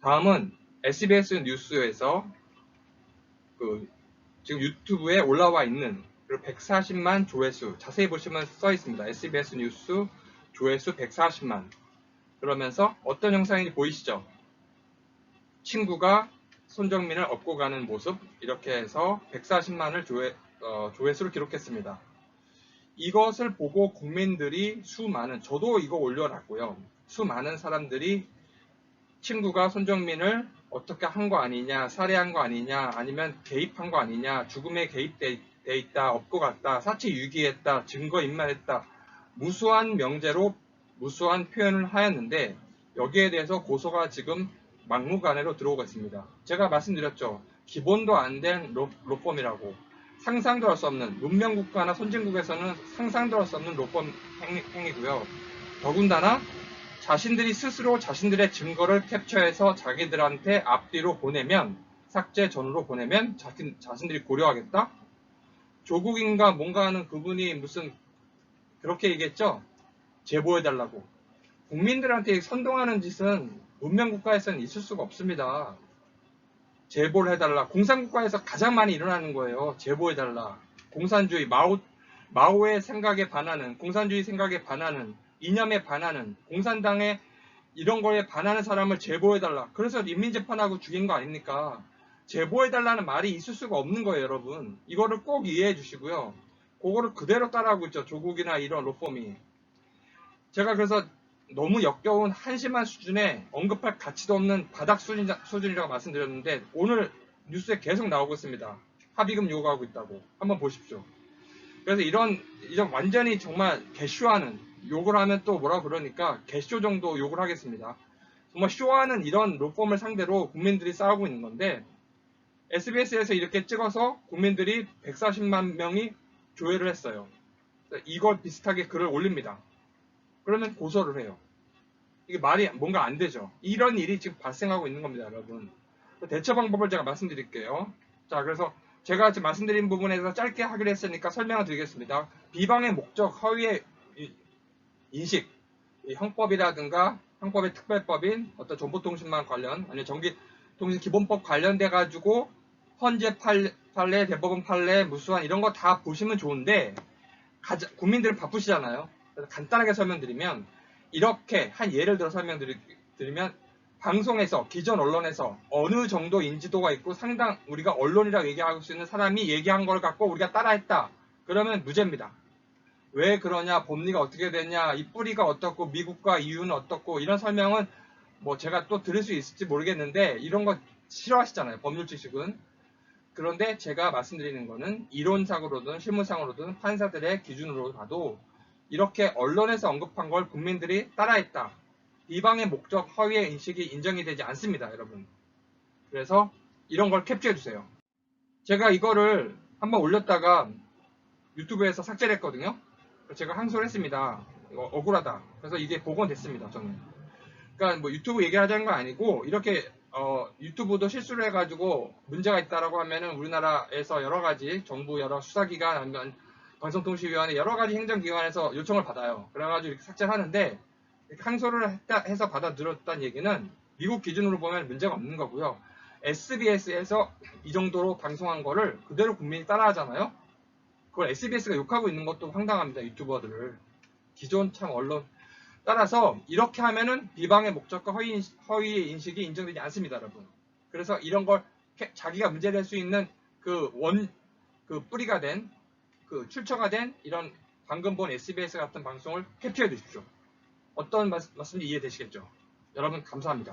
다음은 SBS 뉴스에서 지금 유튜브에 올라와 있는 140만 조회수, 자세히 보시면 써 있습니다. SBS 뉴스 조회수 140만. 그러면서 어떤 영상인지 보이시죠? 친구가 손정민을 업고 가는 모습, 이렇게 해서 140만을 조회수를 기록했습니다. 이것을 보고 국민들이 저도 이거 올려놨고요. 수많은 사람들이 친구가 손정민을 어떻게 한 거 아니냐, 살해한 거 아니냐, 아니면 개입한 거 아니냐, 죽음에 개입돼 있다, 업고 갔다, 사체 유기했다, 증거 인멸했다, 무수한 명제로 무수한 표현을 하였는데 여기에 대해서 고소가 지금 막무가내로 들어오고 있습니다. 제가 말씀드렸죠. 기본도 안 된 로펌이라고. 상상도 할 수 없는, 문명국가나 선진국에서는 상상도 할 수 없는 로펌 행위고요. 더군다나 자신들이 스스로 자신들의 증거를 캡처해서 자기들한테 앞뒤로 보내면, 삭제 전후로 보내면 자신들이 고려하겠다? 조국인가 뭔가 하는 그분이 무슨 그렇게 얘기했죠? 제보해달라고. 국민들한테 선동하는 짓은 문명국가에서는 있을 수가 없습니다. 제보를 해달라. 공산국가에서 가장 많이 일어나는 거예요. 제보해달라. 공산주의, 마오의 생각에 반하는, 공산주의 생각에 반하는, 이념에 반하는, 공산당의 이런 거에 반하는 사람을 제보해달라. 그래서 인민재판하고 죽인 거 아닙니까? 제보해달라는 말이 있을 수가 없는 거예요, 여러분. 이거를 꼭 이해해 주시고요. 그거를 그대로 따라하고 있죠. 조국이나 이런 로펌이. 제가 그래서 너무 역겨운 한심한 수준에 언급할 가치도 없는 바닥 수준이라고 말씀드렸는데 오늘 뉴스에 계속 나오고 있습니다. 합의금 요구하고 있다고. 한번 보십시오. 그래서 이런 완전히 정말 개쇼하는, 욕을 하면 또 뭐라 그러니까 개쇼 정도 욕을 하겠습니다. 정말 쇼하는 이런 로펌을 상대로 국민들이 싸우고 있는 건데 SBS에서 이렇게 찍어서 국민들이 140만 명이 조회를 했어요. 이걸 비슷하게 글을 올립니다. 그러면 고소를 해요. 이게 말이 뭔가 안 되죠. 이런 일이 지금 발생하고 있는 겁니다, 여러분. 대처 방법을 제가 말씀드릴게요. 자, 그래서 제가 지금 말씀드린 부분에서 짧게 하기로 했으니까 설명을 드리겠습니다. 비방의 목적, 허위의 인식, 형법이라든가 형법의 특별법인 어떤 정보통신망 관련, 아니면 전기통신기본법 관련돼 가지고 헌재 판례, 대법원 판례, 무수한 이런 거 다 보시면 좋은데 국민들은 바쁘시잖아요. 그래서 간단하게 설명드리면 이렇게 한 예를 들어 설명드리면 방송에서 기존 언론에서 어느 정도 인지도가 있고 상당 우리가 언론이라고 얘기할 수 있는 사람이 얘기한 걸 갖고 우리가 따라했다. 그러면 무죄입니다. 왜 그러냐, 법리가 어떻게 되냐, 이 뿌리가 어떻고 미국과 EU는 어떻고 이런 설명은 뭐 제가 또 들을 수 있을지 모르겠는데 이런 거 싫어하시잖아요. 법률 지식은. 그런데 제가 말씀드리는 거는 이론상으로든 실무상으로든 판사들의 기준으로 봐도 이렇게 언론에서 언급한 걸 국민들이 따라했다. 비방의 목적, 허위의 인식이 인정이 되지 않습니다, 여러분. 그래서 이런 걸 캡처해주세요. 제가 이거를 한번 올렸다가 유튜브에서 삭제를 했거든요. 제가 항소를 했습니다. 억울하다. 그래서 이게 복원됐습니다, 저는. 그러니까 뭐 유튜브 얘기하자는 건 아니고 이렇게 유튜브도 실수를 해가지고 문제가 있다라고 하면은 우리나라에서 여러 가지 정부 여러 수사기관 아니면 방송통신위원회 여러 가지 행정기관에서 요청을 받아요. 그래가지고 이렇게 삭제를 하는데 이렇게 항소를 해서 받아들였다는 얘기는 미국 기준으로 보면 문제가 없는 거고요. SBS에서 이 정도로 방송한 거를 그대로 국민이 따라하잖아요. 그걸 SBS가 욕하고 있는 것도 황당합니다. 유튜버들을. 기존 참 언론 따라서 이렇게 하면은 비방의 목적과 허위의 인식이 인정되지 않습니다, 여러분. 그래서 이런 걸 자기가 문제될 수 있는 그 뿌리가 된, 출처가 된 이런 방금 본 SBS 같은 방송을 캡처해 주십시오. 어떤 말씀인지 이해되시겠죠? 여러분 감사합니다.